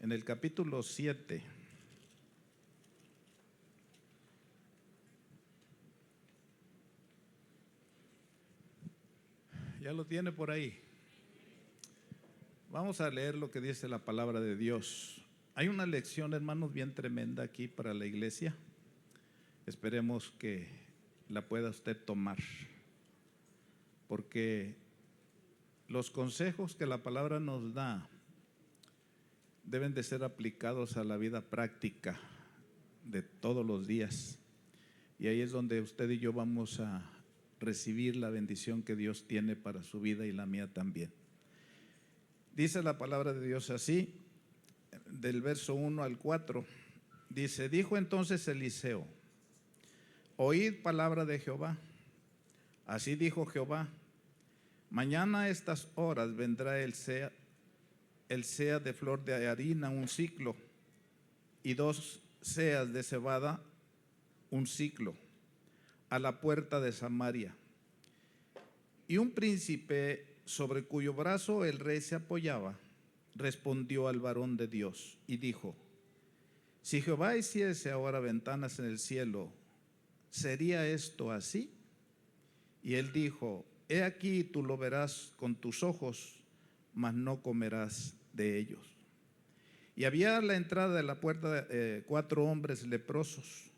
en el capítulo 7. ¿Ya lo tiene por ahí? Vamos a leer lo que dice la palabra de Dios. Hay una lección, hermanos, bien tremenda aquí para la iglesia. Esperemos que la pueda usted tomar, porque los consejos que la palabra nos da deben de ser aplicados a la vida práctica de todos los días. Y ahí es donde usted y yo vamos a recibir la bendición que Dios tiene para su vida y la mía también. Dice la palabra de Dios así, del verso 1 al 4, dice: dijo entonces Eliseo: oíd palabra de Jehová. Así dijo Jehová: mañana a estas horas vendrá el seah de flor de harina 1 siclo, y 2 seas de cebada 1 siclo, a la puerta de Samaria. Y un príncipe sobre cuyo brazo el rey se apoyaba respondió al varón de Dios y dijo: si Jehová hiciese ahora ventanas en el cielo, ¿sería esto así? Y él dijo: he aquí, tú lo verás con tus ojos, mas no comerás de ellos. Y había a la entrada de la puerta 4 hombres leprosos,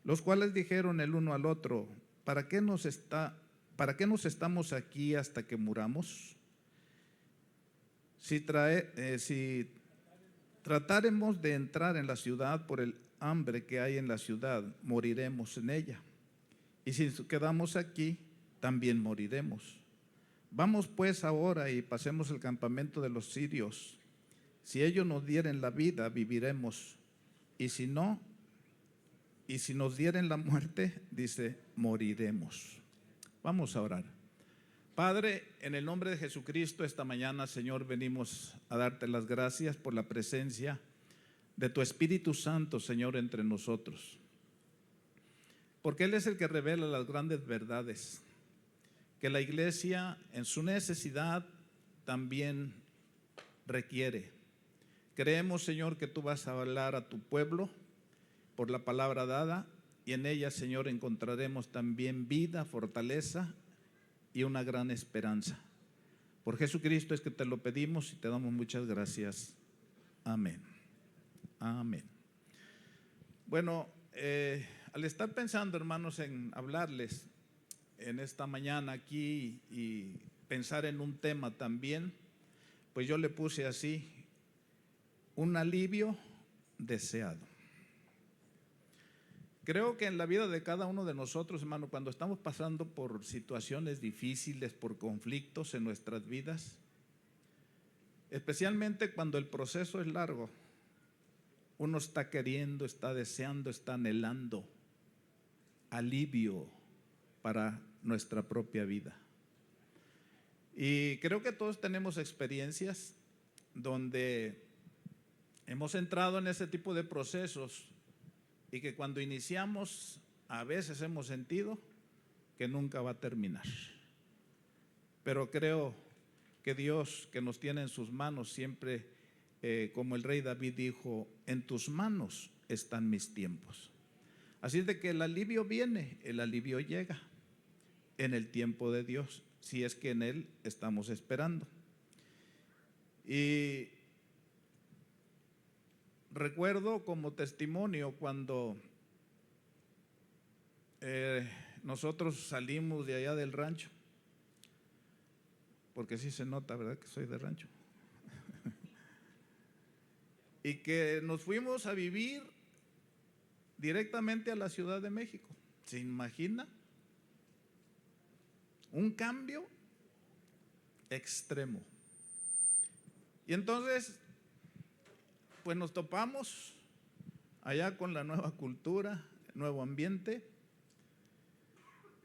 los cuales dijeron el uno al otro: ¿para qué nos estamos aquí hasta que muramos? Si tratáremos de entrar en la ciudad por el hambre que hay en la ciudad, moriremos en ella. Y si quedamos aquí, también moriremos. Vamos pues ahora y pasemos el campamento de los sirios. Si ellos nos dieren la vida, viviremos. Y si no, y si nos dieren la muerte, dice, moriremos. Vamos a orar. Padre, en el nombre de Jesucristo, esta mañana, Señor, venimos a darte las gracias por la presencia de tu Espíritu Santo, Señor, entre nosotros. Porque Él es el que revela las grandes verdades que la iglesia en su necesidad también requiere. Creemos, Señor, que tú vas a hablar a tu pueblo por la palabra dada, y en ella, Señor, encontraremos también vida, fortaleza y una gran esperanza. Por Jesucristo es que te lo pedimos y te damos muchas gracias. Amén. Amén. Bueno, al estar pensando, hermanos, en hablarles en esta mañana aquí y pensar en un tema también, pues yo le puse así: un alivio deseado. Creo que en la vida de cada uno de nosotros, hermano, cuando estamos pasando por situaciones difíciles, por conflictos en nuestras vidas, especialmente cuando el proceso es largo, uno está queriendo, está deseando, está anhelando alivio para nuestra propia vida. Y creo que todos tenemos experiencias donde hemos entrado en ese tipo de procesos y que cuando iniciamos a veces hemos sentido que nunca va a terminar. Pero creo que Dios, que nos tiene en sus manos siempre, como el rey David dijo: en tus manos están mis tiempos. Así de que el alivio viene, el alivio llega en el tiempo de Dios, si es que en Él estamos esperando. Y recuerdo como testimonio cuando nosotros salimos de allá del rancho, porque sí se nota, ¿verdad?, que soy de rancho. Y que nos fuimos a vivir directamente a la Ciudad de México. ¿Se imagina? Un cambio extremo. Y entonces, pues nos topamos allá con la nueva cultura, el nuevo ambiente.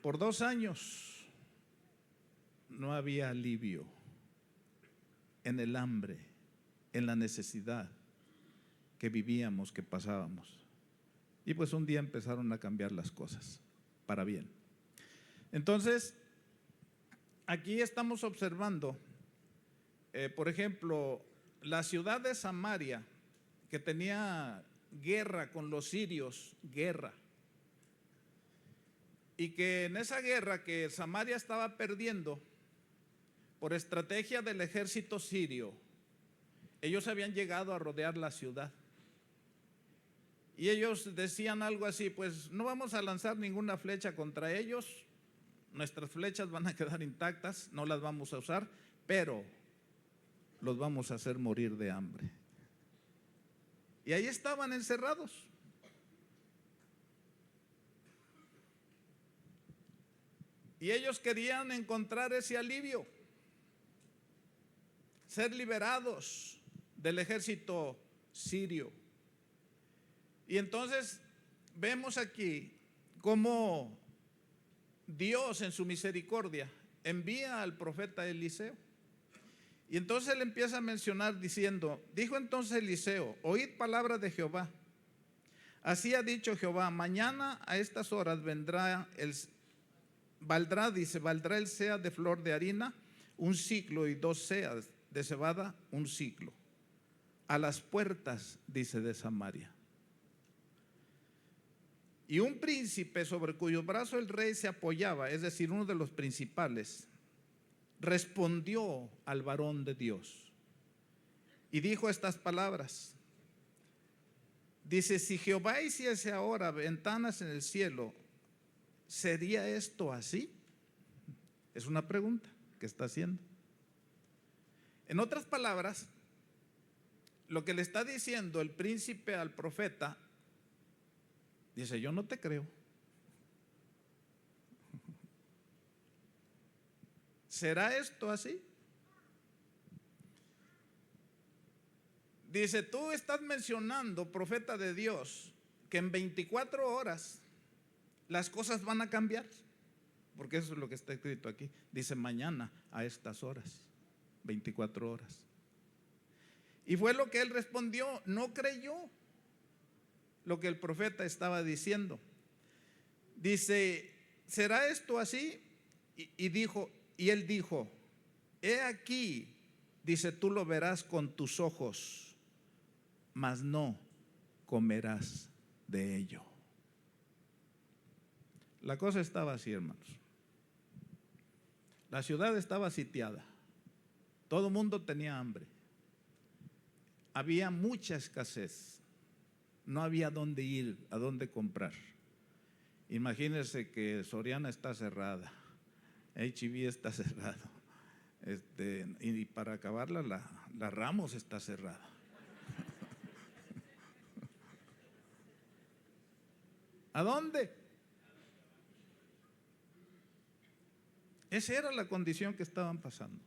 Por 2 años no había alivio en el hambre, en la necesidad que vivíamos, que pasábamos. Y pues un día empezaron a cambiar las cosas para bien. Entonces, aquí estamos observando, por ejemplo, la ciudad de Samaria que tenía guerra con los sirios, guerra. Y que en esa guerra que Samaria estaba perdiendo por estrategia del ejército sirio, ellos habían llegado a rodear la ciudad. Y ellos decían algo así: pues no vamos a lanzar ninguna flecha contra ellos, nuestras flechas van a quedar intactas, no las vamos a usar, pero los vamos a hacer morir de hambre. Y ahí estaban encerrados. Y ellos querían encontrar ese alivio, ser liberados del ejército sirio. Y entonces vemos aquí cómo Dios en su misericordia envía al profeta Eliseo. Y entonces él empieza a mencionar diciendo: dijo entonces Eliseo, oíd palabra de Jehová. Así ha dicho Jehová, mañana a estas horas valdrá el seah de flor de harina un siclo, y 2 seas de cebada un siclo, a las puertas, dice, de Samaria. Y un príncipe sobre cuyo brazo el rey se apoyaba, es decir, uno de los principales, respondió al varón de Dios y dijo estas palabras. Dice: si Jehová hiciese ahora ventanas en el cielo, ¿sería esto así? Es una pregunta que está haciendo. En otras palabras, lo que le está diciendo el príncipe al profeta, dice: yo no te creo. ¿Será esto así? Dice: tú estás mencionando, profeta de Dios, que en 24 horas las cosas van a cambiar, porque eso es lo que está escrito aquí. Dice: mañana a estas horas, 24 horas. Y fue lo que él respondió, no creyó lo que el profeta estaba diciendo. Dice: ¿será esto así? Y él dijo: he aquí, dice, tú lo verás con tus ojos, mas no comerás de ello. La cosa estaba así, hermanos. La ciudad estaba sitiada, todo el mundo tenía hambre, había mucha escasez, no había dónde ir, a dónde comprar. Imagínense que Soriana está cerrada, H-E-B está cerrado, y para acabarla la Ramos está cerrada. ¿A dónde? Esa era la condición que estaban pasando.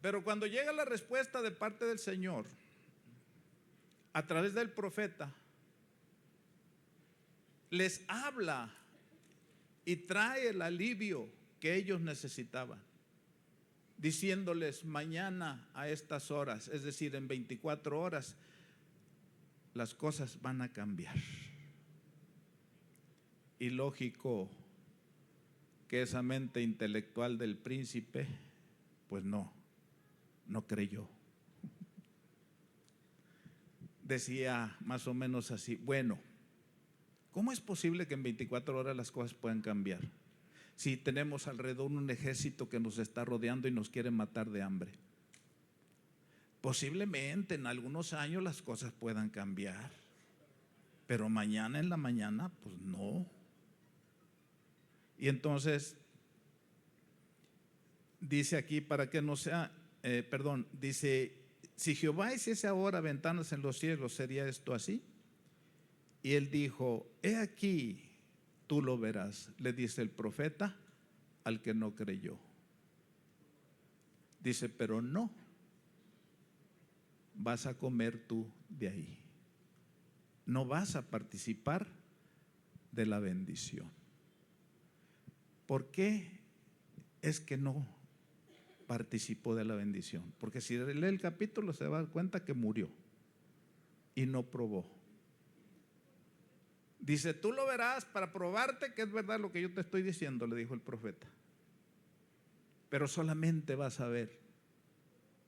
Pero cuando llega la respuesta de parte del Señor a través del profeta, les habla y trae el alivio que ellos necesitaban, diciéndoles: mañana a estas horas, es decir, en 24 horas, las cosas van a cambiar. Y lógico que esa mente intelectual del príncipe, pues no creyó. Decía más o menos así: bueno, ¿cómo es posible que en 24 horas las cosas puedan cambiar si tenemos alrededor un ejército que nos está rodeando y nos quiere matar de hambre? Posiblemente en algunos años las cosas puedan cambiar, pero mañana en la mañana, pues no. Y entonces dice aquí, para que no sea, dice: si Jehová hiciese ahora ventanas en los cielos, ¿sería esto así? Y él dijo: he aquí, tú lo verás, le dice el profeta al que no creyó. Dice: pero no vas a comer tú de ahí, no vas a participar de la bendición. ¿Por qué es que no participó de la bendición? Porque si lee el capítulo se va a dar cuenta que murió y no probó. Dice: tú lo verás para probarte que es verdad lo que yo te estoy diciendo, le dijo el profeta, pero solamente vas a ver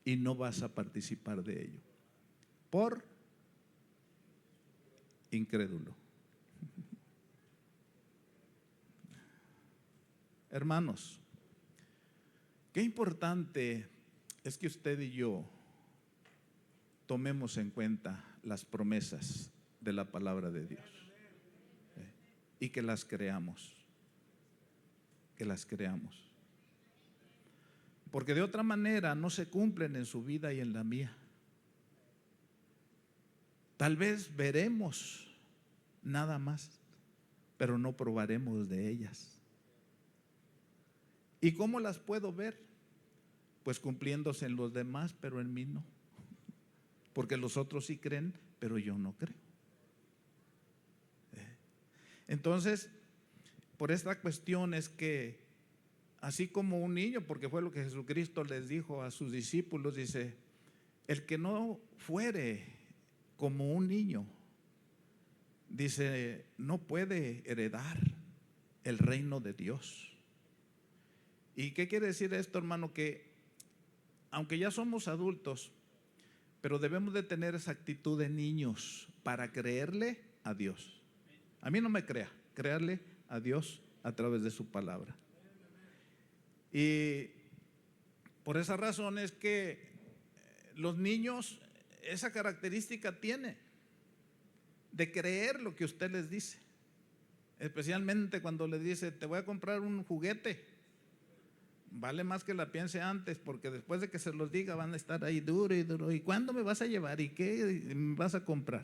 y no vas a participar de ello. por incrédulo. Hermanos, qué importante es que usted y yo tomemos en cuenta las promesas de la palabra de Dios y que las creamos, porque de otra manera no se cumplen en su vida y en la mía. Tal vez veremos nada más, pero no probaremos de ellas. ¿Y cómo las puedo ver? Pues cumpliéndose en los demás, pero en mí no. Porque los otros sí creen, pero yo no creo. Entonces, por esta cuestión es que, así como un niño, porque fue lo que Jesucristo les dijo a sus discípulos, dice, el que no fuere como un niño, dice, no puede heredar el reino de Dios. ¿Y qué quiere decir esto, hermano? Que aunque ya somos adultos, pero debemos de tener esa actitud de niños para creerle a Dios. A mí no me crea, creerle a Dios a través de su palabra. Y por esa razón es que los niños esa característica tienen de creer lo que usted les dice, especialmente cuando le dice, te voy a comprar un juguete. Vale más que la piense antes, porque después de que se los diga van a estar ahí duro y duro. ¿Y cuándo me vas a llevar? ¿Y qué me vas a comprar?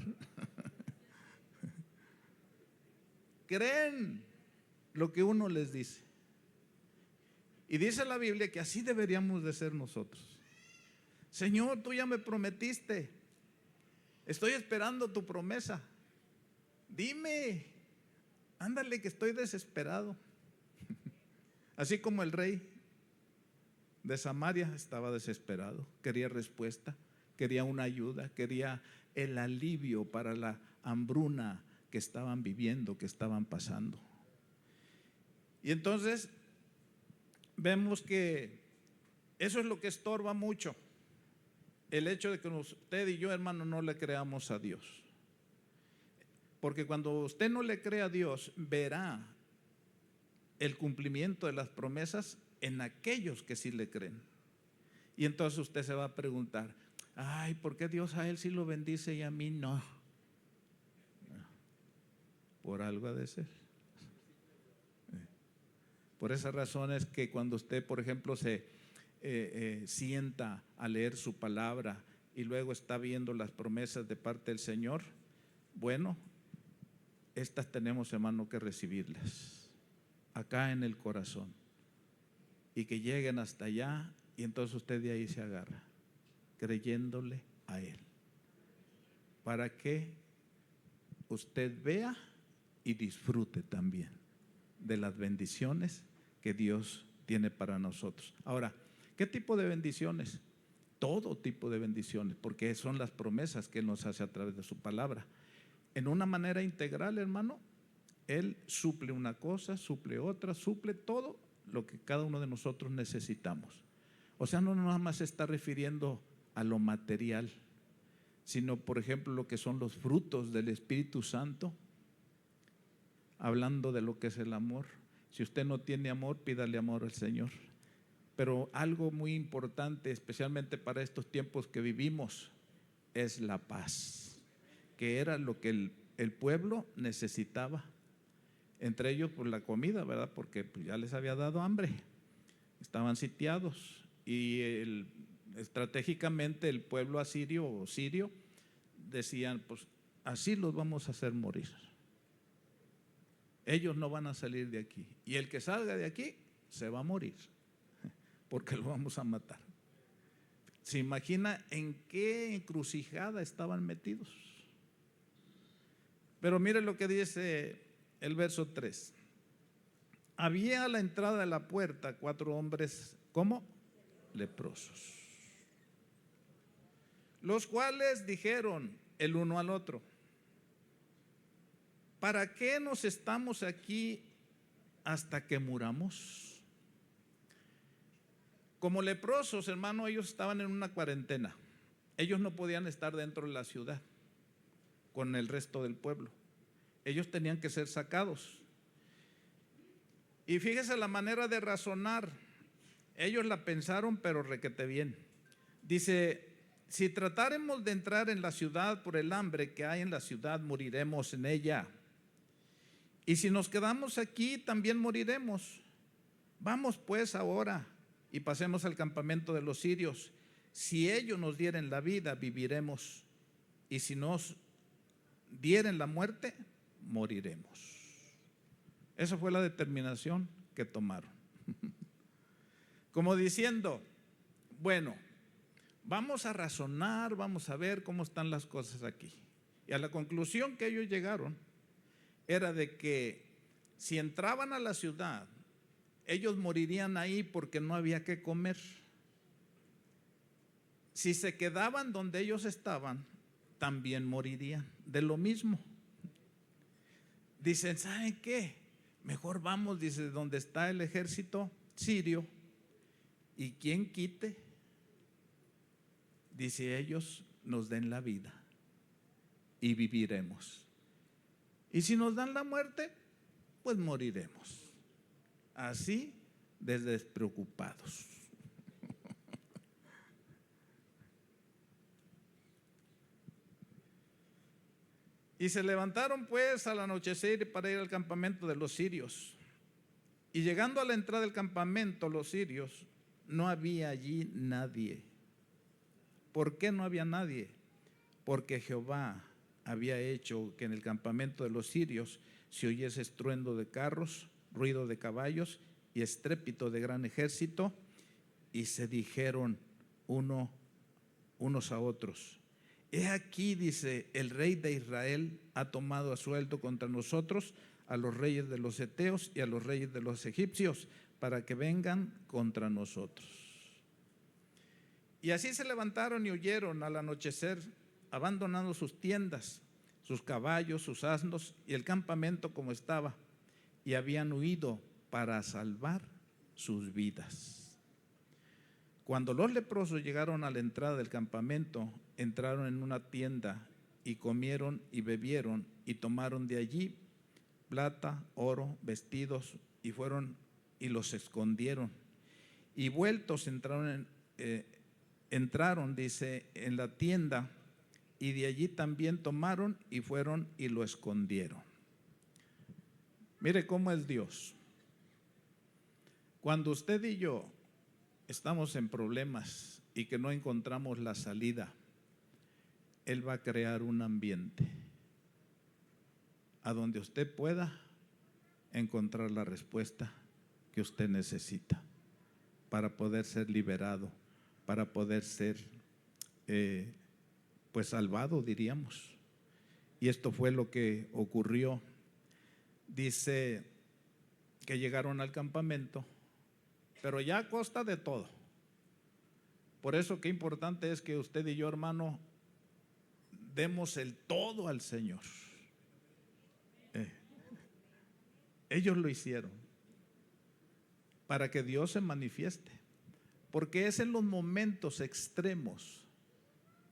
Creen lo que uno les dice. Y dice la Biblia que así deberíamos de ser nosotros. Señor, tú ya me prometiste. Estoy esperando tu promesa. Dime, ándale que estoy desesperado. Así como el rey de Samaria estaba desesperado, quería respuesta, quería una ayuda, quería el alivio para la hambruna que estaban viviendo, que estaban pasando. Y entonces vemos que eso es lo que estorba mucho, el hecho de que usted y yo, hermano, no le creamos a Dios. Porque cuando usted no le cree a Dios, verá el cumplimiento de las promesas en aquellos que sí le creen. Y entonces usted se va a preguntar, ay, ¿por qué Dios a él sí lo bendice y a mí no? Por algo ha de ser. Por esa razón es que cuando usted, por ejemplo, se sienta a leer su palabra y luego está viendo las promesas de parte del Señor, bueno, estas tenemos, hermano, que recibirlas acá en el corazón y que lleguen hasta allá, y entonces usted de ahí se agarra, creyéndole a Él, para que usted vea y disfrute también de las bendiciones que Dios tiene para nosotros. Ahora, ¿qué tipo de bendiciones? Todo tipo de bendiciones, porque son las promesas que Él nos hace a través de su palabra. En una manera integral, hermano, Él suple una cosa, suple otra, suple todo lo que cada uno de nosotros necesitamos. O sea, no nada más se está refiriendo a lo material, sino, por ejemplo, lo que son los frutos del Espíritu Santo, hablando de lo que es el amor. Si usted no tiene amor, pídale amor al Señor. Pero algo muy importante, especialmente para estos tiempos que vivimos, es la paz, que era lo que el pueblo necesitaba. Entre ellos, por la comida, ¿verdad? Porque pues, ya les había dado hambre, estaban sitiados, y estratégicamente el pueblo asirio o sirio decían, pues así los vamos a hacer morir. Ellos no van a salir de aquí, y el que salga de aquí se va a morir, porque lo vamos a matar. ¿Se imagina en qué encrucijada estaban metidos? Pero mire lo que dice el verso 3. Había a la entrada de la puerta 4 hombres, ¿cómo? Leprosos, los cuales dijeron el uno al otro, ¿para qué nos estamos aquí hasta que muramos? Como leprosos, hermano, ellos estaban en una cuarentena. ellos no podían estar dentro de la ciudad con el resto del pueblo. Ellos tenían que ser sacados. Y fíjese la manera de razonar. Ellos la pensaron, pero requete bien. Dice: si tratáremos de entrar en la ciudad por el hambre que hay en la ciudad, moriremos en ella. Y si nos quedamos aquí, también moriremos. Vamos pues ahora y pasemos al campamento de los sirios. Si ellos nos dieren la vida, viviremos. Y si nos dieren la muerte, moriremos. Esa fue la determinación que tomaron. Como diciendo, bueno, vamos a razonar, vamos a ver cómo están las cosas aquí. Y a la conclusión que ellos llegaron era de que si entraban a la ciudad, ellos morirían ahí porque no había que comer. Si se quedaban donde ellos estaban, también morirían de lo mismo. Dicen, ¿saben qué? Mejor vamos, dice, donde está el ejército sirio, y quien quite, dice, ellos nos den la vida y viviremos. Y si nos dan la muerte, pues moriremos. Así, despreocupados. Y se levantaron pues al anochecer para ir al campamento de los sirios. Y llegando a la entrada del campamento, los sirios, no había allí nadie. ¿Por qué no había nadie? Porque Jehová había hecho que en el campamento de los sirios se oyese estruendo de carros, ruido de caballos y estrépito de gran ejército, y se dijeron unos a otros: he aquí, dice, el rey de Israel ha tomado a sueldo contra nosotros a los reyes de los heteos y a los reyes de los egipcios, para que vengan contra nosotros. Y así se levantaron y huyeron al anochecer, abandonando sus tiendas, sus caballos, sus asnos y el campamento como estaba, y habían huido para salvar sus vidas. Cuando los leprosos llegaron a la entrada del campamento, entraron en una tienda y comieron y bebieron y tomaron de allí plata, oro, vestidos, y fueron y los escondieron. Y vueltos entraron, dice, en la tienda, y de allí también tomaron y fueron y lo escondieron. Mire cómo es Dios. Cuando usted y yo estamos en problemas y que no encontramos la salida, Él va a crear un ambiente a donde usted pueda encontrar la respuesta que usted necesita para poder ser liberado, para poder ser pues salvado, diríamos. Y esto fue lo que ocurrió. Dice que llegaron al campamento, pero ya a costa de todo. Por eso qué importante es que usted y yo, hermano, demos el todo al Señor. Ellos lo hicieron para que Dios se manifieste, porque es en los momentos extremos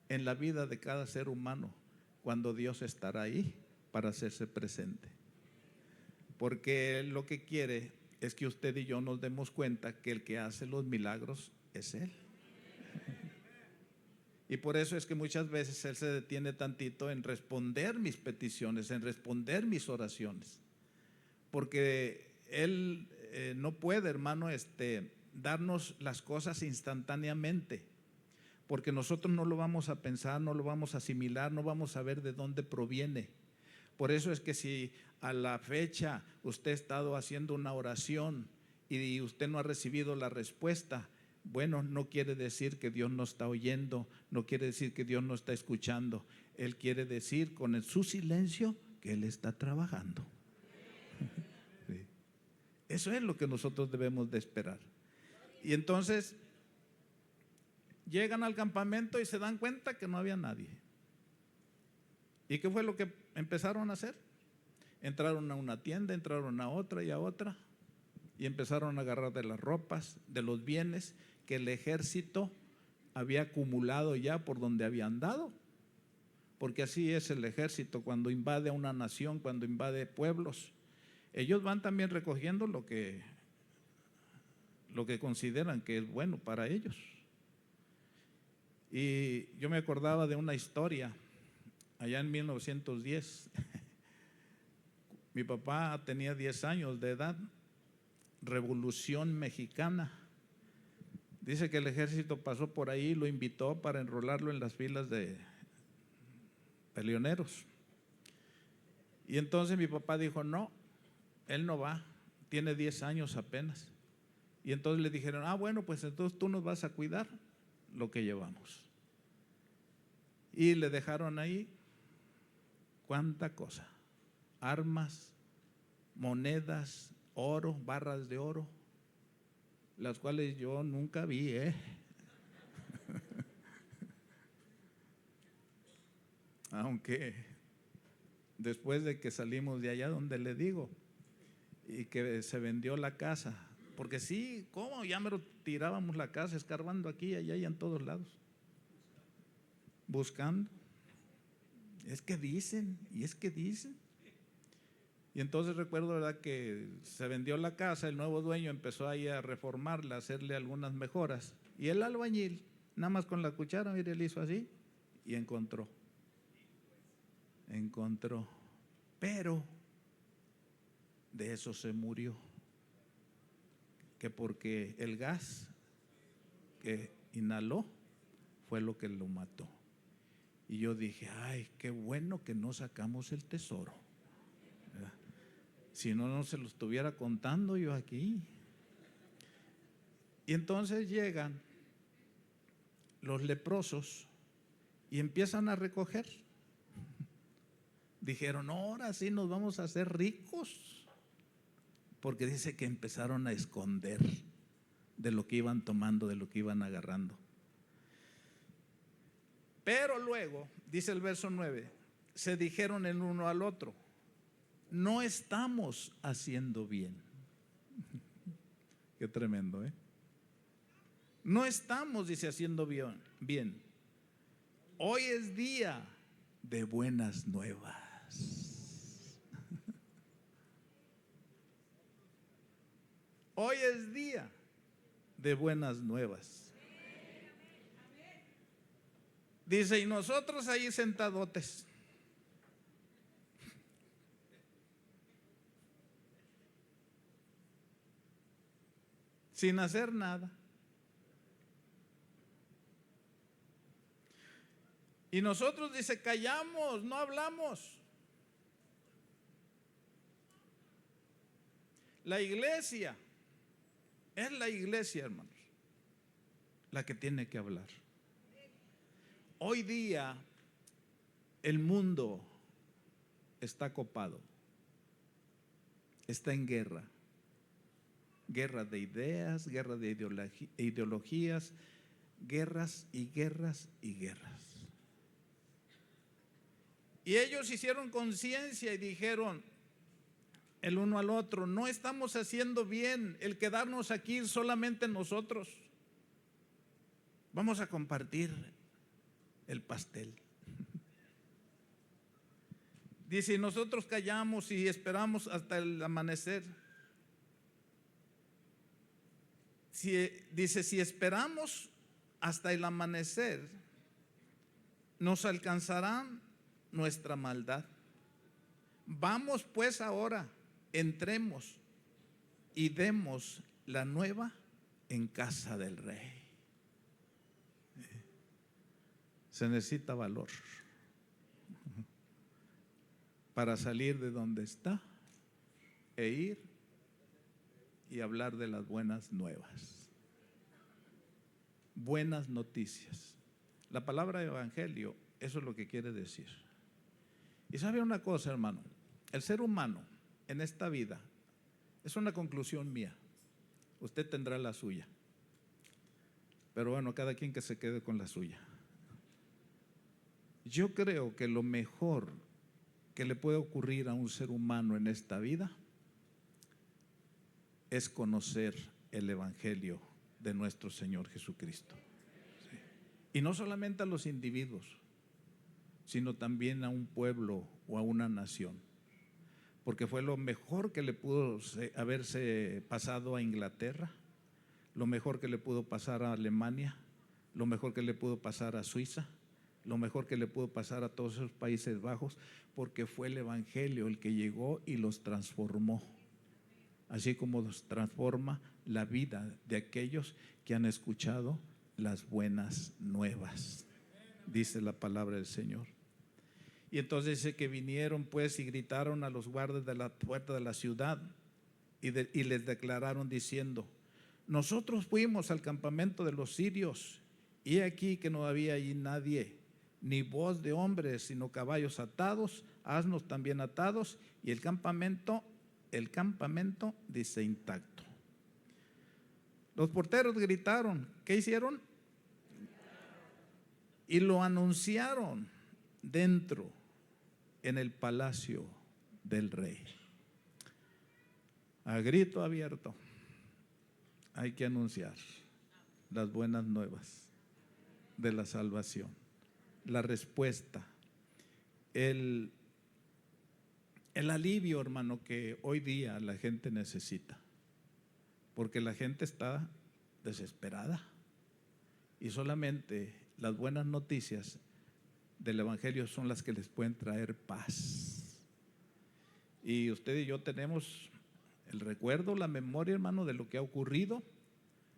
en la vida de cada ser humano cuando Dios estará ahí para hacerse presente, porque Él lo que quiere es que usted y yo nos demos cuenta que el que hace los milagros es Él. Y por eso es que muchas veces Él se detiene tantito en responder mis peticiones, en responder mis oraciones, porque Él no puede, hermano, darnos las cosas instantáneamente, porque nosotros no lo vamos a pensar, no lo vamos a asimilar, no vamos a ver de dónde proviene. Por eso es que si a la fecha usted ha estado haciendo una oración y usted no ha recibido la respuesta, bueno, no quiere decir que Dios no está oyendo, no quiere decir que Dios no está escuchando. Él quiere decir con su silencio que Él está trabajando. Sí. Eso es lo que nosotros debemos de esperar. Y entonces llegan al campamento y se dan cuenta que no había nadie. ¿Y qué fue lo que empezaron a hacer? Entraron a una tienda, entraron a otra y a otra, y empezaron a agarrar de las ropas, de los bienes que el ejército había acumulado ya por donde había andado. Porque así es el ejército cuando invade a una nación, cuando invade pueblos. Ellos van también recogiendo lo que consideran que es bueno para ellos. Y yo me acordaba de una historia allá en 1910. Mi papá tenía 10 años de edad, Revolución Mexicana. Dice que el ejército pasó por ahí y lo invitó para enrolarlo en las filas de peleoneros. Y entonces mi papá dijo, no, él no va, tiene 10 años apenas. Y entonces le dijeron, bueno, pues entonces tú nos vas a cuidar lo que llevamos. Y le dejaron ahí cuánta cosa, armas, monedas, oro, barras de oro, las cuales yo nunca vi, aunque después de que salimos de allá donde le digo, y que se vendió la casa, porque sí, ¿cómo? Ya me lo tirábamos la casa, escarbando aquí, allá y en todos lados, buscando. Es que dicen, y es que dicen. Y entonces recuerdo, ¿verdad?, que se vendió la casa, el nuevo dueño empezó ahí a reformarla, a hacerle algunas mejoras. Y el albañil, nada más con la cuchara, mire, le hizo así y encontró. Pero de eso se murió. Que porque el gas que inhaló fue lo que lo mató. Y yo dije, ay, qué bueno que no sacamos el tesoro. ¿Verdad? Si no, no se lo estuviera contando yo aquí. Y entonces llegan los leprosos y empiezan a recoger. Dijeron, ahora sí nos vamos a hacer ricos. Porque dice que empezaron a esconder de lo que iban tomando, de lo que iban agarrando. Pero luego, dice el verso 9, se dijeron el uno al otro, no estamos haciendo bien. Qué tremendo, ¿eh? No estamos, dice, haciendo bien. Hoy es día de buenas nuevas. Hoy es día de buenas nuevas. Dice, y nosotros ahí sentadotes. Sin hacer nada. Y nosotros, dice, callamos, no hablamos. La iglesia, es la iglesia, hermanos, la que tiene que hablar. Hoy día el mundo está copado, está en guerra. Guerra de ideas, guerra de ideologías, guerras y guerras y guerras. Y ellos hicieron conciencia y dijeron el uno al otro, no estamos haciendo bien el quedarnos aquí solamente nosotros. Vamos a compartir el pastel. Dice, nosotros callamos y esperamos hasta el amanecer. Dice, si esperamos hasta el amanecer, nos alcanzará nuestra maldad. Vamos pues ahora, entremos y demos la nueva en casa del rey. Se necesita valor para salir de donde está e ir y hablar de las buenas nuevas. Buenas noticias. La palabra evangelio, eso es lo que quiere decir. Y sabe una cosa, hermano, el ser humano en esta vida, es una conclusión mía, usted tendrá la suya, pero bueno, cada quien que se quede con la suya. Yo creo que lo mejor que le puede ocurrir a un ser humano en esta vida es conocer el evangelio de nuestro Señor Jesucristo. ¿Sí? Y no solamente a los individuos, sino también a un pueblo o a una nación. Porque fue lo mejor que le pudo haberse pasado a Inglaterra, lo mejor que le pudo pasar a Alemania, lo mejor que le pudo pasar a Suiza, lo mejor que le pudo pasar a todos esos Países Bajos, porque fue el evangelio el que llegó y los transformó, así como los transforma la vida de aquellos que han escuchado las buenas nuevas, dice la palabra del Señor. Y entonces dice que vinieron pues y gritaron a los guardas de la puerta de la ciudad y les declararon diciendo: nosotros fuimos al campamento de los sirios, y aquí que no había allí nadie, ni voz de hombres, sino caballos atados, asnos también atados, y el campamento dice intacto. Los porteros gritaron, ¿qué hicieron? Y lo anunciaron dentro, en el palacio del rey. A grito abierto hay que anunciar las buenas nuevas de la salvación, la respuesta, el alivio, hermano, que hoy día la gente necesita, porque la gente está desesperada y solamente las buenas noticias del evangelio son las que les pueden traer paz. Y usted y yo tenemos el recuerdo, la memoria, hermano, de lo que ha ocurrido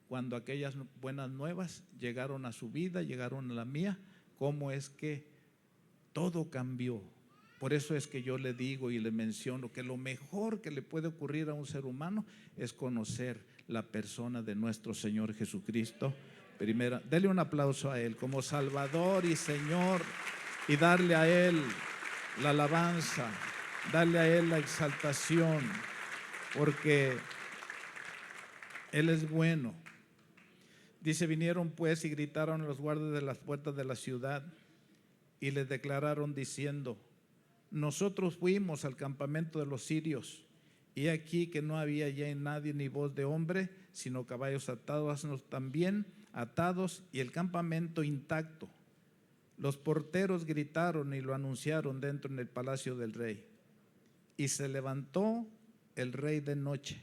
cuando aquellas buenas nuevas llegaron a su vida, llegaron a la mía, cómo es que todo cambió. Por eso es que yo le digo y le menciono que lo mejor que le puede ocurrir a un ser humano es conocer la persona de nuestro Señor Jesucristo. Primera, dele un aplauso a Él como Salvador y Señor, y darle a Él la alabanza, darle a Él la exaltación, porque Él es bueno. Dice, vinieron pues y gritaron a los guardas de las puertas de la ciudad y les declararon diciendo: nosotros fuimos al campamento de los sirios, y aquí que no había ya en nadie ni voz de hombre, sino caballos atados, asnos también atados, y el campamento intacto. Los porteros gritaron y lo anunciaron dentro en el palacio del rey. Y se levantó el rey de noche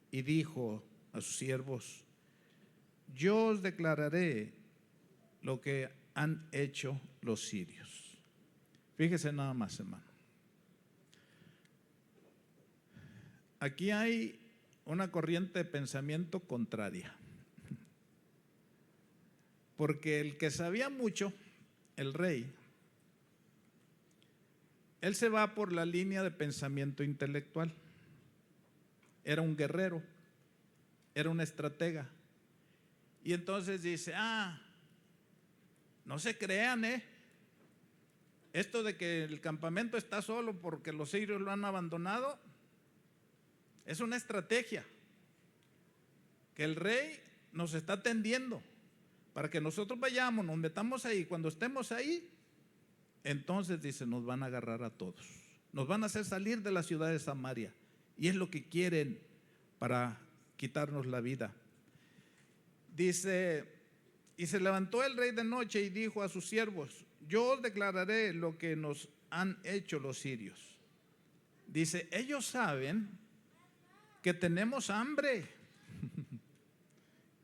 y dijo a sus siervos: yo os declararé lo que han hecho los sirios. Fíjese nada más, hermano. Aquí hay una corriente de pensamiento contraria. Porque el que sabía mucho, el rey, él se va por la línea de pensamiento intelectual. Era un guerrero, era un estratega. Y entonces dice: no se crean, esto de que el campamento está solo porque los sirios lo han abandonado, es una estrategia que el rey nos está tendiendo para que nosotros vayamos, nos metamos ahí. Cuando estemos ahí, entonces dice, nos van a agarrar a todos, nos van a hacer salir de la ciudad de Samaria, y es lo que quieren para quitarnos la vida. Dice, y se levantó el rey de noche y dijo a sus siervos: yo os declararé lo que nos han hecho los sirios. Dice, ellos saben que tenemos hambre.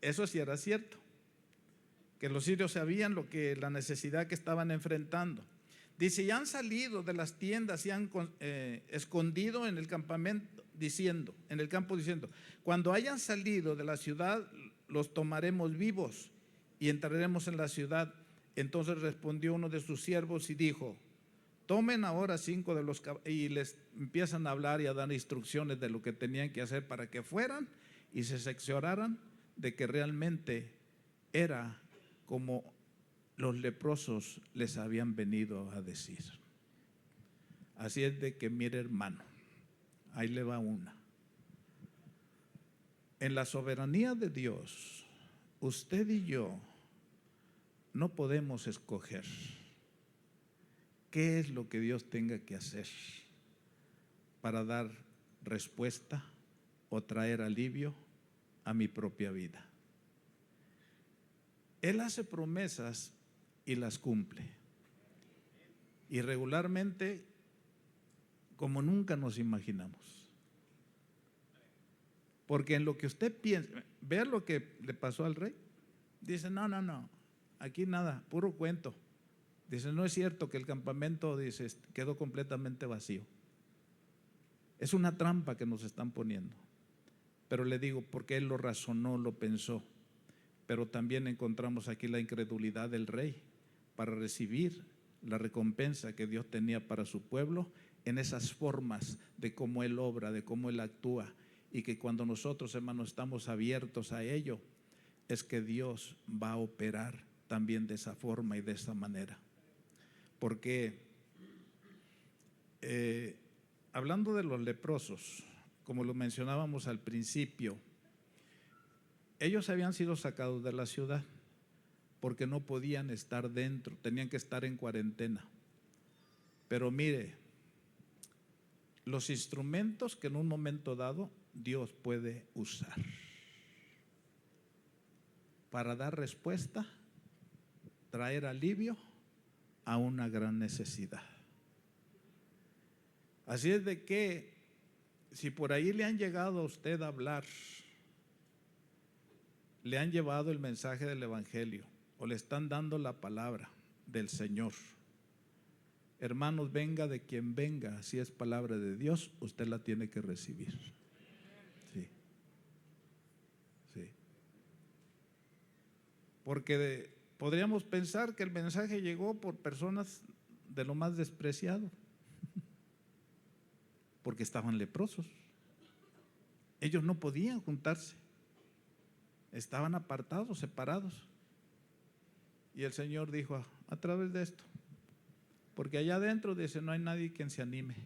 Eso sí era cierto, que los sirios sabían la necesidad que estaban enfrentando. Dice, y han salido de las tiendas y han escondido en el campamento diciendo, en el campo diciendo: cuando hayan salido de la ciudad los tomaremos vivos y entraremos en la ciudad. Entonces respondió uno de sus siervos y dijo: tomen ahora 5 de los caballos. Y les empiezan a hablar y a dar instrucciones de lo que tenían que hacer para que fueran y se cercioraran de que realmente era como los leprosos les habían venido a decir. Así es de que, mire, hermano, ahí le va una. En la soberanía de Dios, usted y yo no podemos escoger qué es lo que Dios tenga que hacer para dar respuesta o traer alivio a mi propia vida. Él hace promesas y las cumple. Y regularmente, como nunca nos imaginamos. Porque en lo que usted piensa, vea lo que le pasó al rey. Dice, no, aquí nada, puro cuento. Dice, no es cierto que el campamento, dice, quedó completamente vacío. Es una trampa que nos están poniendo. Pero le digo, porque él lo razonó, lo pensó. Pero también encontramos aquí la incredulidad del rey para recibir la recompensa que Dios tenía para su pueblo en esas formas de cómo Él obra, de cómo Él actúa, y que cuando nosotros, hermanos, estamos abiertos a ello, es que Dios va a operar también de esa forma y de esa manera. Porque hablando de los leprosos, como lo mencionábamos al principio, ellos habían sido sacados de la ciudad porque no podían estar dentro, tenían que estar en cuarentena. Pero mire, los instrumentos que en un momento dado Dios puede usar para dar respuesta, traer alivio a una gran necesidad. Así es de que si por ahí le han llegado a usted a hablar, le han llevado el mensaje del evangelio o le están dando la palabra del Señor, hermanos, venga de quien venga, si es palabra de Dios, usted la tiene que recibir. Sí. Porque podríamos pensar que el mensaje llegó por personas de lo más despreciado, porque estaban leprosos. Ellos no podían juntarse, estaban apartados, separados. Y el Señor dijo, a través de esto, porque allá adentro, dice, no hay nadie quien se anime.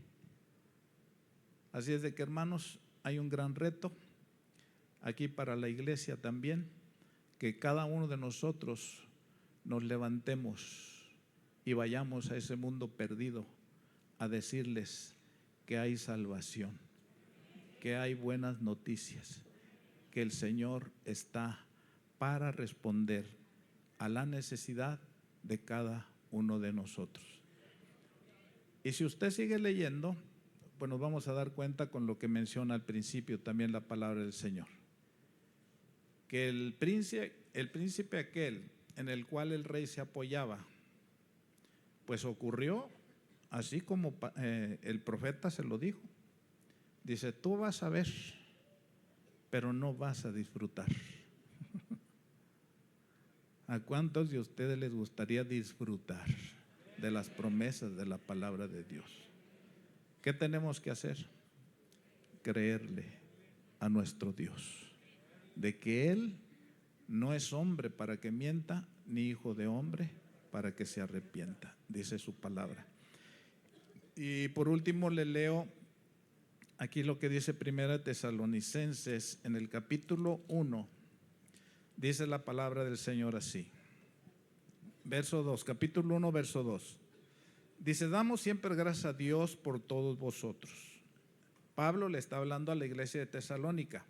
Así es de que, hermanos, hay un gran reto aquí para la iglesia también, que cada uno de nosotros nos levantemos y vayamos a ese mundo perdido a decirles que hay salvación, que hay buenas noticias, que el Señor está para responder a la necesidad de cada uno de nosotros. Y si usted sigue leyendo, pues nos vamos a dar cuenta con lo que menciona al principio también la palabra del Señor, que el príncipe aquel en el cual el rey se apoyaba, pues ocurrió así como el profeta se lo dijo. Dice, tú vas a ver, pero no vas a disfrutar. ¿A cuántos de ustedes les gustaría disfrutar de las promesas de la palabra de Dios? ¿Qué tenemos que hacer? Creerle a nuestro Dios, de que Él no es hombre para que mienta, ni hijo de hombre para que se arrepienta, dice su palabra. Y por último le leo aquí lo que dice Primera Tesalonicenses en el capítulo 1. Dice la palabra del Señor así, verso 2, capítulo 1, verso 2. Dice, damos siempre gracias a Dios por todos vosotros. Pablo le está hablando a la iglesia de Tesalónica,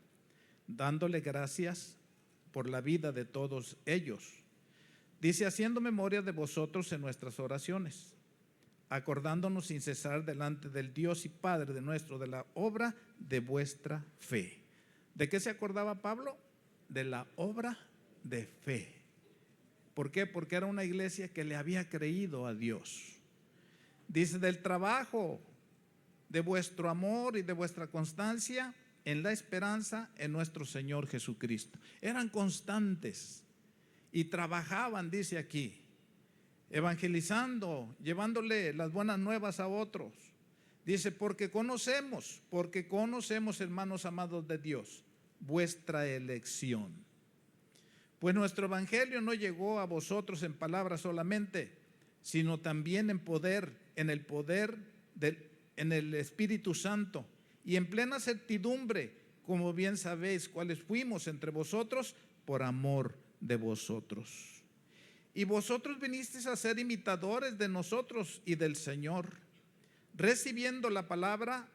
dándole gracias por la vida de todos ellos. Dice, haciendo memoria de vosotros en nuestras oraciones, acordándonos sin cesar delante del Dios y Padre de nuestro, de la obra de vuestra fe. ¿De qué se acordaba Pablo? De la obra de fe. ¿Por qué? Porque era una iglesia que le había creído a Dios. Dice, del trabajo, de vuestro amor y de vuestra constancia en la esperanza en nuestro Señor Jesucristo. Eran constantes y trabajaban, dice aquí, evangelizando, llevándole las buenas nuevas a otros. Dice, porque conocemos, hermanos amados de Dios, vuestra elección. Pues nuestro evangelio no llegó a vosotros en palabras solamente, sino también en poder, en el Espíritu Santo y en plena certidumbre, como bien sabéis, cuáles fuimos entre vosotros por amor de vosotros. Y vosotros vinisteis a ser imitadores de nosotros y del Señor, recibiendo la palabra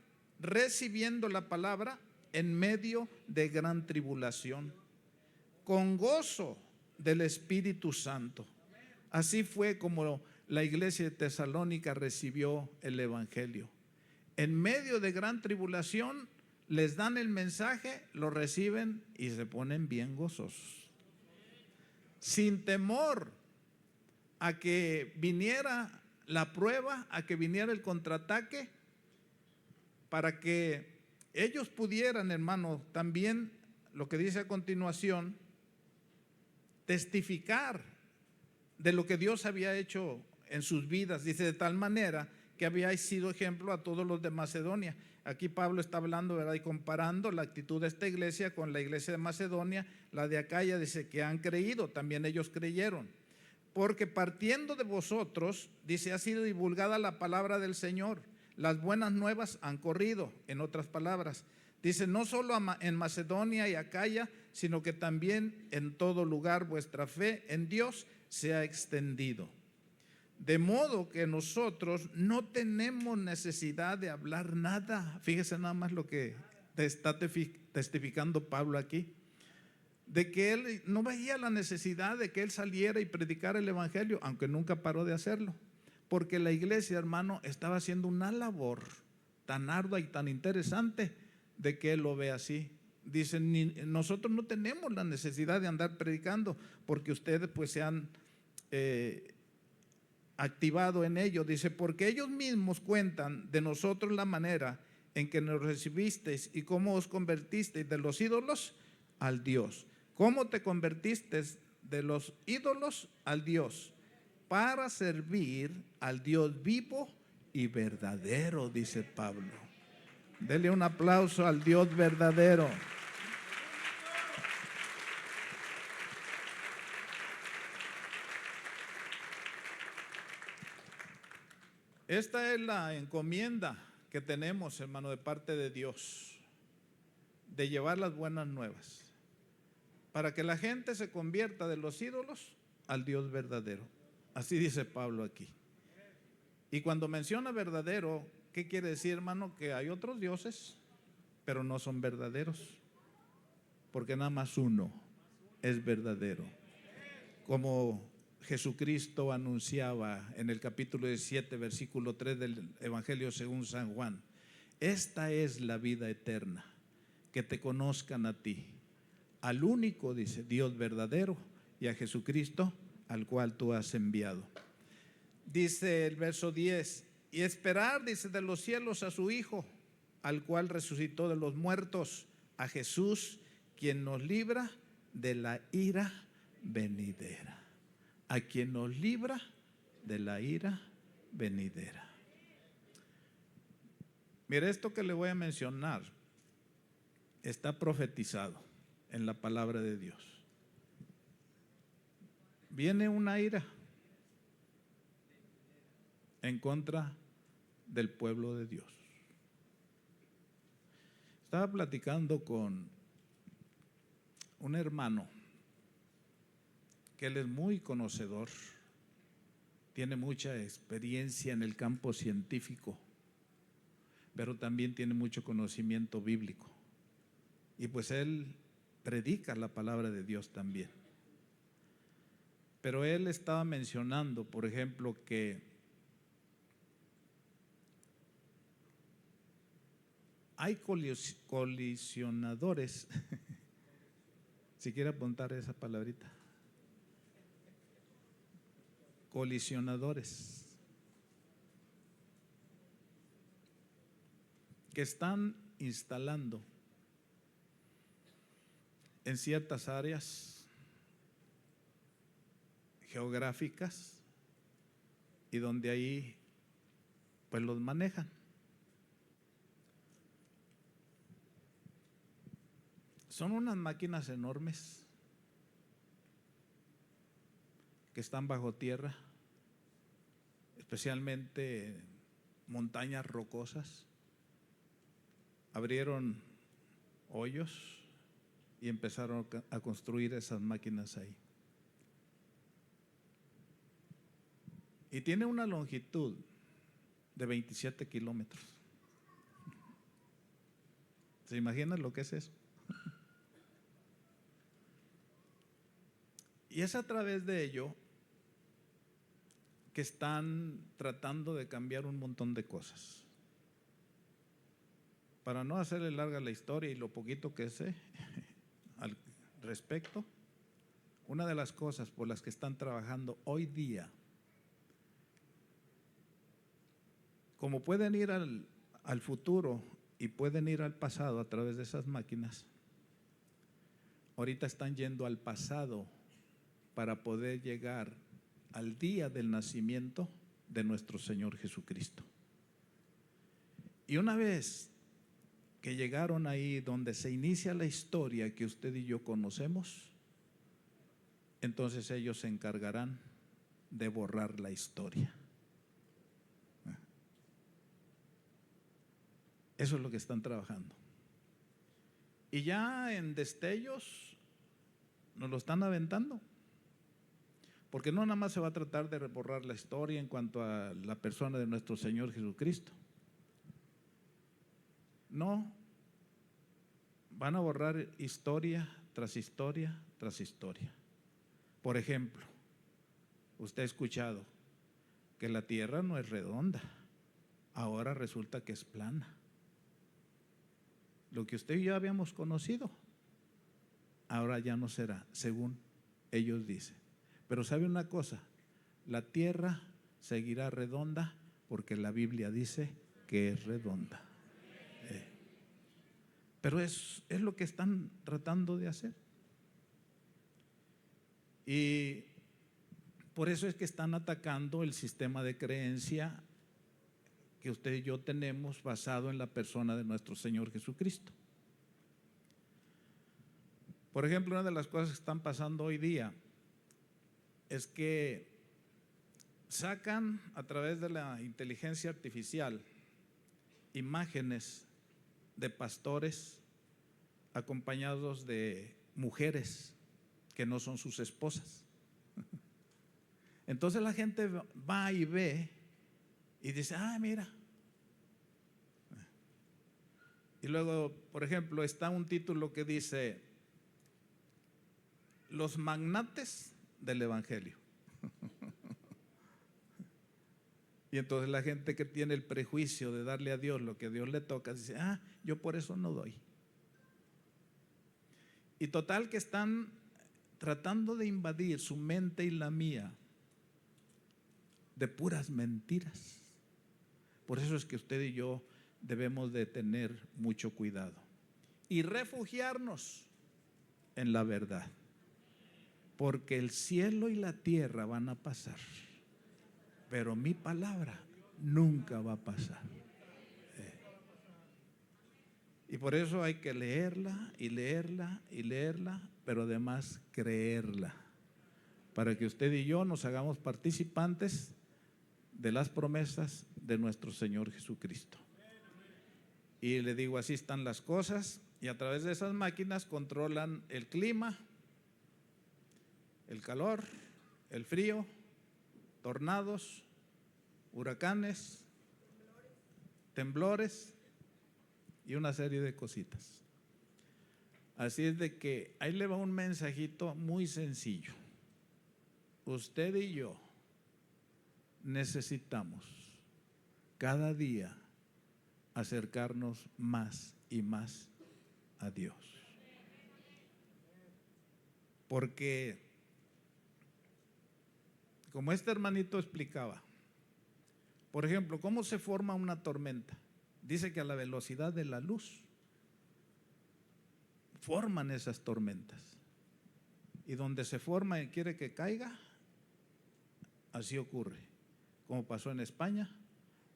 en medio de gran tribulación, con gozo del Espíritu Santo. Así fue como la iglesia de Tesalónica recibió el evangelio. En medio de gran tribulación les dan el mensaje, lo reciben y se ponen bien gozosos, sin temor a que viniera la prueba, a que viniera el contraataque, para que ellos pudieran, hermano, también lo que dice a continuación, testificar de lo que Dios había hecho en sus vidas. Dice, de tal manera que había sido ejemplo a todos los de Macedonia. Aquí Pablo está hablando, ¿verdad?, y comparando la actitud de esta iglesia con la iglesia de Macedonia. La de Acaya dice que han creído, también ellos creyeron. Porque partiendo de vosotros, dice, ha sido divulgada la palabra del Señor. Las buenas nuevas han corrido, en otras palabras. Dice, no solo en Macedonia y Acaya, sino que también en todo lugar vuestra fe en Dios se ha extendido. De modo que nosotros no tenemos necesidad de hablar nada. Fíjese nada más lo que está testificando Pablo aquí. De que él no veía la necesidad de que él saliera y predicara el evangelio, aunque nunca paró de hacerlo. Porque la iglesia, hermano, estaba haciendo una labor tan ardua y tan interesante de que él lo ve así. Dicen, nosotros no tenemos la necesidad de andar predicando porque ustedes pues se han activado en ello. Dice, porque ellos mismos cuentan de nosotros la manera en que nos recibisteis y cómo os convertisteis de los ídolos al Dios. ¿Cómo te convertiste de los ídolos al Dios? Para servir al Dios vivo y verdadero, dice Pablo. Dele un aplauso al Dios verdadero. Esta es la encomienda que tenemos, hermano, de parte de Dios, de llevar las buenas nuevas, para que la gente se convierta de los ídolos al Dios verdadero. Así dice Pablo aquí. Y cuando menciona verdadero, ¿qué quiere decir, hermano? Que hay otros dioses, pero no son verdaderos, porque nada más uno es verdadero. Como Jesucristo anunciaba en el capítulo 17, versículo 3 del Evangelio según San Juan: esta es la vida eterna, que te conozcan a ti, al único, dice, Dios verdadero, y a Jesucristo al cual tú has enviado. Dice el verso 10, y esperar, dice, de los cielos a su Hijo, al cual resucitó de los muertos, a Jesús, quien nos libra de la ira venidera. A quien nos libra de la ira venidera. Mire, esto que le voy a mencionar está profetizado en la palabra de Dios. Viene una ira en contra del pueblo de Dios. Estaba platicando con un hermano que él es muy conocedor, tiene mucha experiencia en el campo científico, pero también tiene mucho conocimiento bíblico. Y pues él predica la palabra de Dios también. Pero él estaba mencionando, por ejemplo, que hay colisionadores, si quiere apuntar esa palabrita, colisionadores, que están instalando en ciertas áreas geográficas y donde ahí pues los manejan. Son unas máquinas enormes que están bajo tierra, especialmente montañas rocosas. Abrieron hoyos y empezaron a construir esas máquinas ahí. Y tiene una longitud de 27 kilómetros. ¿Se imaginan lo que es eso? Y es a través de ello que están tratando de cambiar un montón de cosas. Para no hacerle larga la historia y lo poquito que sé al respecto, una de las cosas por las que están trabajando hoy día, como pueden ir al futuro y pueden ir al pasado a través de esas máquinas, ahorita están yendo al pasado para poder llegar al día del nacimiento de nuestro Señor Jesucristo. Y una vez que llegaron ahí donde se inicia la historia que usted y yo conocemos, entonces ellos se encargarán de borrar la historia. Eso es lo que están trabajando. Y ya en destellos nos lo están aventando. Porque no nada más se va a tratar de borrar la historia en cuanto a la persona de nuestro Señor Jesucristo. No, van a borrar historia tras historia tras historia. Por ejemplo, usted ha escuchado que la tierra no es redonda, ahora resulta que es plana. Lo que usted y yo habíamos conocido, ahora ya no será, según ellos dicen. Pero ¿sabe una cosa? La tierra seguirá redonda porque la Biblia dice que es redonda. Pero es lo que están tratando de hacer. Y por eso es que están atacando el sistema de creencia que usted y yo tenemos basado en la persona de nuestro Señor Jesucristo. Por ejemplo, una de las cosas que están pasando hoy día es que sacan a través de la inteligencia artificial imágenes de pastores acompañados de mujeres que no son sus esposas. Entonces la gente va y ve y dice, mira. Y luego, por ejemplo, está un título que dice, los magnates del evangelio. Y entonces la gente que tiene el prejuicio de darle a Dios lo que a Dios le toca, dice, yo por eso no doy. Y total que están tratando de invadir su mente y la mía de puras mentiras. Por eso es que usted y yo debemos de tener mucho cuidado y refugiarnos en la verdad, porque el cielo y la tierra van a pasar, pero mi palabra nunca va a pasar. Y por eso hay que leerla y leerla y leerla, pero además creerla, para que usted y yo nos hagamos participantes de las promesas de nuestro Señor Jesucristo. Y le digo, así están las cosas, y a través de esas máquinas controlan el clima, el calor, el frío, tornados, huracanes, temblores y una serie de cositas. Así es de que ahí le va un mensajito muy sencillo. Usted y yo necesitamos cada día acercarnos más y más a Dios. Porque, como este hermanito explicaba, por ejemplo, ¿cómo se forma una tormenta? Dice que a la velocidad de la luz forman esas tormentas. Y donde se forma y quiere que caiga, así ocurre. Como pasó en España,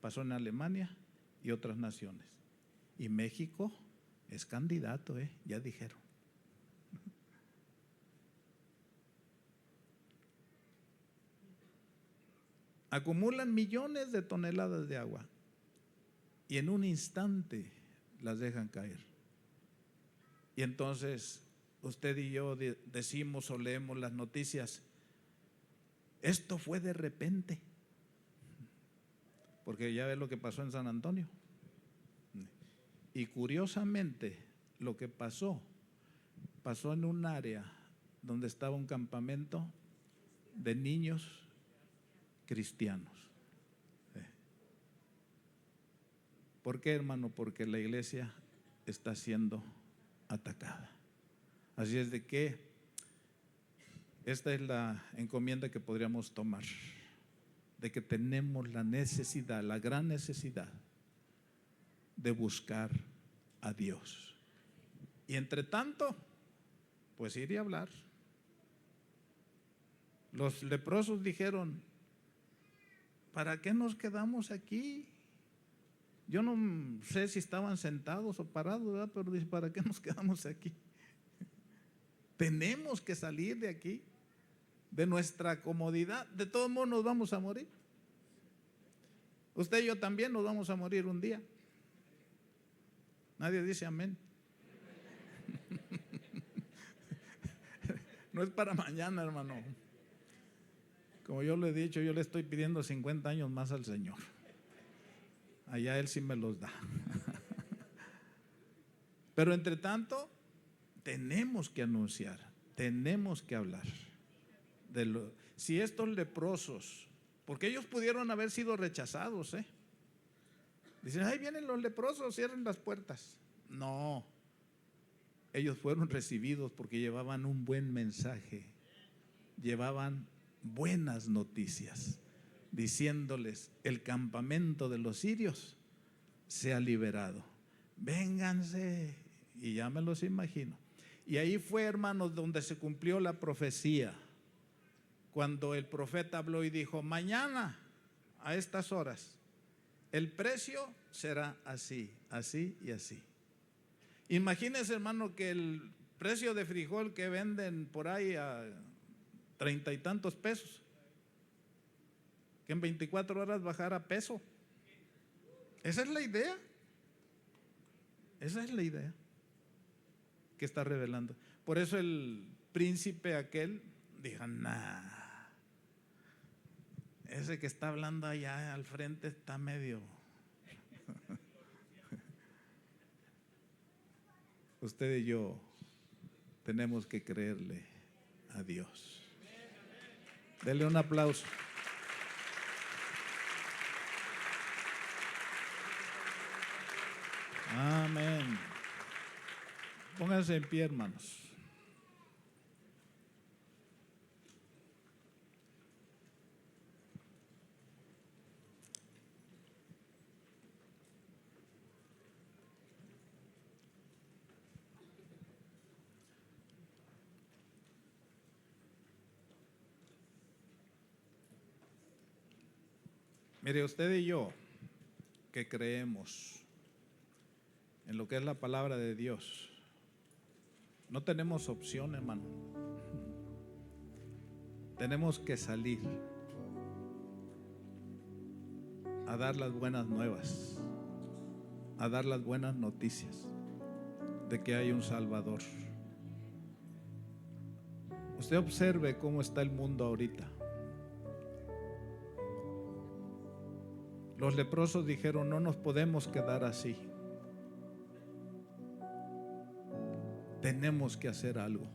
pasó en Alemania y otras naciones. Y México es candidato, ya dijeron. Acumulan millones de toneladas de agua y en un instante las dejan caer. Y entonces usted y yo decimos o leemos las noticias, esto fue de repente, porque ya ve lo que pasó en San Antonio. Y curiosamente lo que pasó en un área donde estaba un campamento de niños cristianos. ¿Por qué, hermano? Porque la iglesia está siendo atacada. Así es de que esta es la encomienda que podríamos tomar, de que tenemos la necesidad, la gran necesidad de buscar a Dios. Y entre tanto, pues ir y hablar. Los leprosos dijeron: ¿para qué nos quedamos aquí? Yo no sé si estaban sentados o parados, ¿verdad? Pero dice: ¿para qué nos quedamos aquí? Tenemos que salir de aquí, de nuestra comodidad. De todos modos nos vamos a morir. Usted y yo también nos vamos a morir un día. Nadie dice amén. No es para mañana, hermano. Como yo le he dicho, yo le estoy pidiendo 50 años más al Señor. Allá Él sí me los da. Pero entre tanto, tenemos que anunciar, tenemos que hablar. Si estos leprosos, porque ellos pudieron haber sido rechazados, dicen: ahí vienen los leprosos, cierren las puertas. No, ellos fueron recibidos porque llevaban un buen mensaje, llevaban buenas noticias, diciéndoles: el campamento de los sirios se ha liberado, vénganse. Y ya me los imagino. Y ahí fue, hermanos, donde se cumplió la profecía, cuando el profeta habló y dijo: mañana a estas horas el precio será así, así y así. Imagínense, hermano, que el precio de frijol que venden por ahí a 30 y tantos pesos, que en 24 horas bajara a peso. Esa es la idea. Esa es la idea que está revelando. Por eso el príncipe aquel dijo: nah, ese que está hablando allá al frente está medio. Usted y yo tenemos que creerle a Dios. Dele un aplauso. Amén. Pónganse en pie, hermanos. Mire, usted y yo que creemos en lo que es la palabra de Dios, no tenemos opción, hermano. Tenemos que salir a dar las buenas nuevas, a dar las buenas noticias de que hay un Salvador. Usted observe cómo está el mundo ahorita. Los leprosos dijeron: no nos podemos quedar así. Tenemos que hacer algo.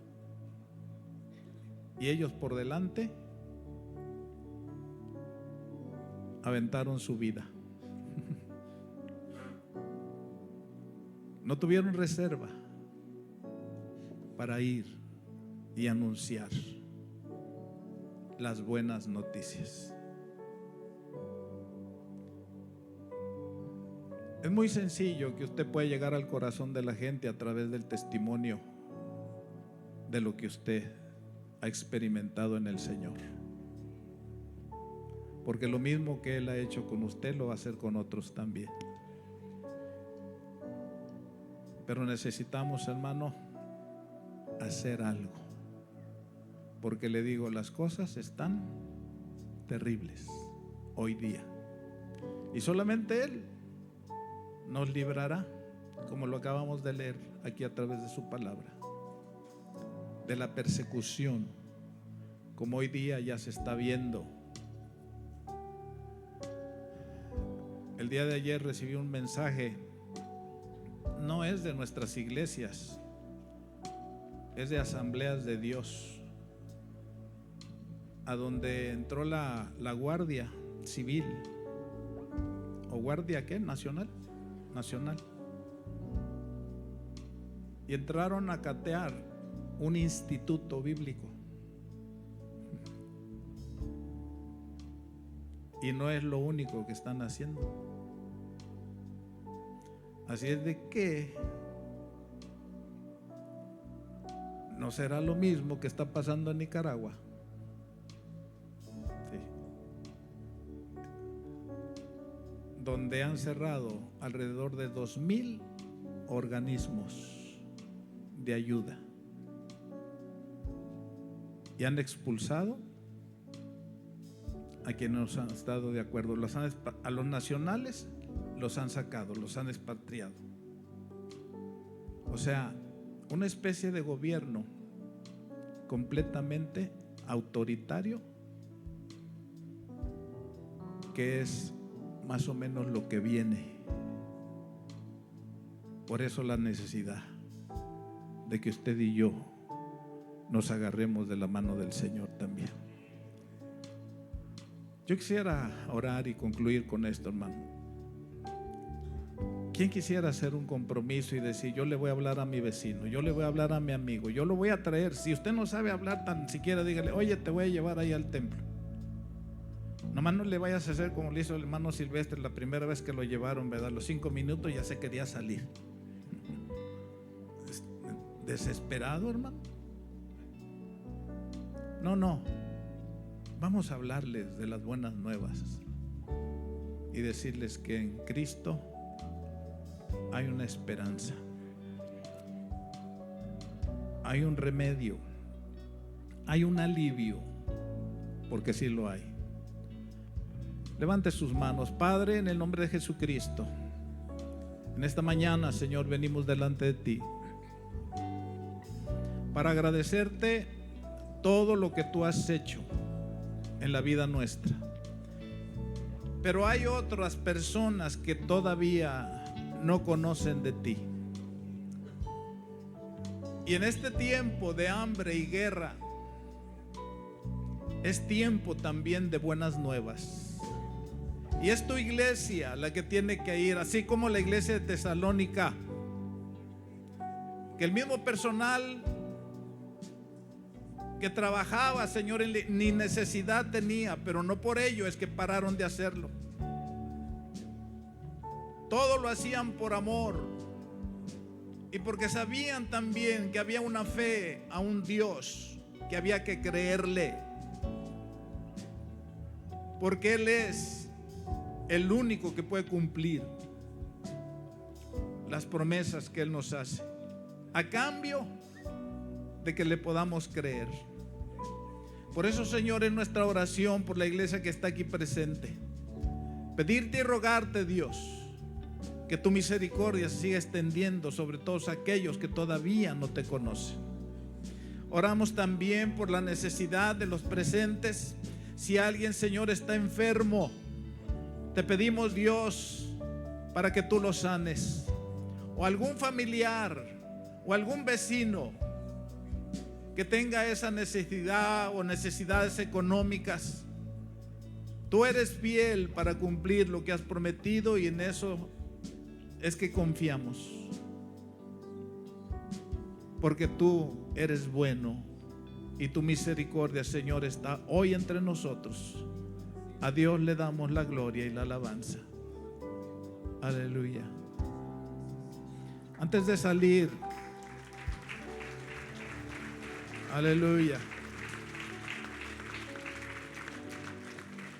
Y ellos por delante aventaron su vida. No tuvieron reserva para ir y anunciar las buenas noticias. Es muy sencillo que usted pueda llegar al corazón de la gente a través del testimonio de lo que usted ha experimentado en el Señor. Porque lo mismo que Él ha hecho con usted lo va a hacer con otros también. Pero necesitamos, hermano, hacer algo. Porque le digo, las cosas están terribles hoy día. Y solamente Él nos librará, como lo acabamos de leer aquí a través de su palabra, de la persecución, como hoy día ya se está viendo. El día de ayer recibí un mensaje, no es de nuestras iglesias, es de Asambleas de Dios, a donde entró la guardia civil, o guardia ¿qué? Nacional, y entraron a catear un instituto bíblico. Y no es lo único que están haciendo. Así es de que no será lo mismo que está pasando en Nicaragua. Sí. Donde han cerrado alrededor de 2,000 organismos de ayuda y han expulsado a quienes no han estado de acuerdo. A los nacionales los han sacado, los han expatriado. O sea, una especie de gobierno completamente autoritario, que es más o menos lo que viene. Por eso la necesidad de que usted y yo nos agarremos de la mano del Señor también. Yo quisiera orar y concluir con esto, hermano. ¿Quién quisiera hacer un compromiso y decir: yo le voy a hablar a mi vecino, yo le voy a hablar a mi amigo, yo lo voy a traer? Si usted no sabe hablar, tan siquiera dígale: oye, te voy a llevar ahí al templo. Nomás no le vayas a hacer como le hizo el hermano Silvestre la primera vez que lo llevaron, ¿verdad? Los 5 minutos ya se quería salir. Desesperado, hermano. No. Vamos a hablarles de las buenas nuevas y decirles que en Cristo hay una esperanza, hay un remedio, hay un alivio, porque sí lo hay. Levante sus manos. Padre, en el nombre de Jesucristo, en esta mañana, Señor, venimos delante de ti para agradecerte todo lo que tú has hecho en la vida nuestra. Pero hay otras personas que todavía no conocen de ti. Y en este tiempo de hambre y guerra es tiempo también de buenas nuevas. Y es tu iglesia la que tiene que ir, así como la iglesia de Tesalónica, que el mismo personal que trabajaba, Señor, ni necesidad tenía, pero no por ello es que pararon de hacerlo. Todo lo hacían por amor y porque sabían también que había una fe a un Dios que había que creerle, porque Él es el único que puede cumplir las promesas que Él nos hace, a cambio de que le podamos creer. Por eso, Señor, en nuestra oración por la iglesia que está aquí presente, pedirte y rogarte, Dios, que tu misericordia se siga extendiendo sobre todos aquellos que todavía no te conocen. Oramos también por la necesidad de los presentes. Si alguien, Señor, está enfermo, te pedimos, Dios, para que tú lo sanes, o algún familiar o algún vecino que tenga esa necesidad o necesidades económicas. Tú eres fiel para cumplir lo que has prometido, y en eso es que confiamos, porque tú eres bueno y tu misericordia, Señor, está hoy entre nosotros. A Dios le damos la gloria y la alabanza. Aleluya. Antes de salir, aleluya,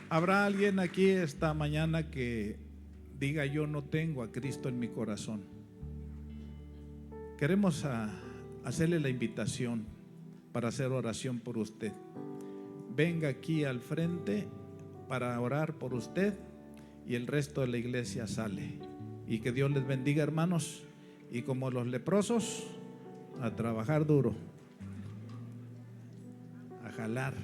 ¿habrá alguien aquí esta mañana que diga: yo no tengo a Cristo en mi corazón? Queremos hacerle la invitación para hacer oración por usted. Venga aquí al frente para orar por usted, y el resto de la iglesia sale. Y que Dios les bendiga, hermanos, y como los leprosos, a trabajar duro, a jalar.